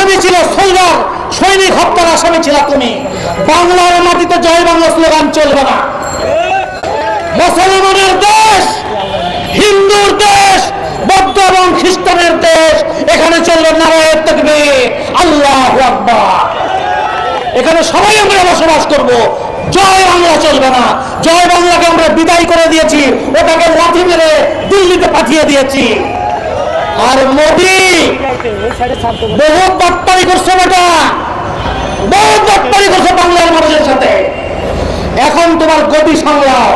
আসামি ছিল সোলজার, সৈনিক হত্যার আসামি ছিল তুমি। বাংলার মাটিতে জয় বাংলা স্লোগান চলবে না। মুসলমানের দেশ, হিন্দুর দেশ, বৌদ্ধ এবং খ্রিস্টানের দেশ, এখানে চলবে নারায়ে তাকবীর, আল্লাহু আকবার। এখানে সবাই আমরা বসবাস করব। জয় বাংলা চলবে না। জয় বাংলাকে আমরা বিদায় করে দিয়েছি, ওটাকে লাথি মেরে দিল্লিতে পাঠিয়ে দিয়েছি। আর মোদি বহু বাটপারি করছে, বেটা বহু বাটপারি করছে বাংলার মানুষের সাথে। এখন তোমার গতি সামলাও,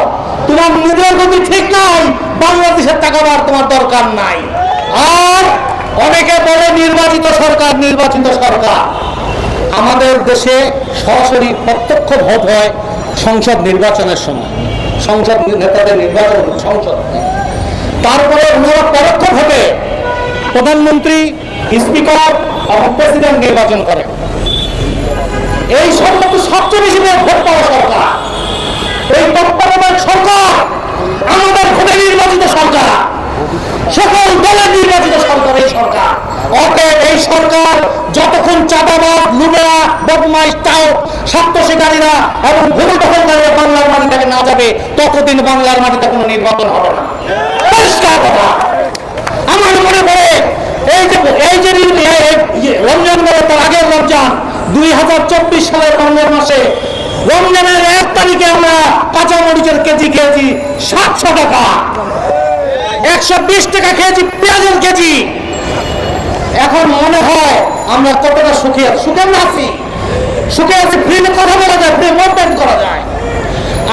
তোমার নিজের গতি ঠিক নাই, বাংলাদেশের টাকাবার তোমার দরকার নাই। আর অনেকে বলে নির্বাচিত সরকার, নির্বাচিত সরকার। আমাদের দেশে সরাসরি প্রত্যক্ষ ভোট হয় সংসদ নির্বাচনের সময়, সংসদ নেতাদের নির্বাচন সংসদ। তারপরে ওনারা পরোক্ষ ভোটে প্রধানমন্ত্রী, স্পিকার এবং প্রেসিডেন্ট নির্বাচন করে। এই সম্মত সবচেয়ে বেশি ভোট পাওয়া সরকার, এই তত্ত্বাবধায়ক সরকার আমাদের ভোটে নির্বাচিত সরকার, সকল দলের নির্বাচিত সরকার এই সরকার। অতএব এই সরকার যতক্ষণ চাঁদাবাদ, লুটেরা, বদমাইশ, টাউট, স্বার্থশিকারীরা এবং ভূমি দখলকারীরা বাংলার মাটি থেকে না যাবে, ততদিন বাংলার মাটিতে কোনো নির্বাচন হবে না। পরিষ্কার কথা। আমার মনে পড়ে এই যে রমজান গেল, তার আগের রমজান 2024 সালের রমজান মাসে, রমজানের 1 তারিখে আমরা কাঁচা মরিচের কেজি খেয়েছি 700 টাকা, 120 টাকা খেয়েছি পেঁয়াজের কেজি। এখন মনে হয় আমরা কতটা সুখে আছি, সুখে আছি। ফ্রি কথা বলা যায়, ফ্রি মুভমেন্ট করা যায়।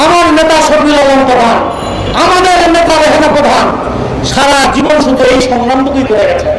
আমার নেতা শফিউল আলম প্রধান, আমাদের নেতা রেহানা প্রধান সারা জীবন শুধু এই সংগ্রামটুকুই করে গেছে।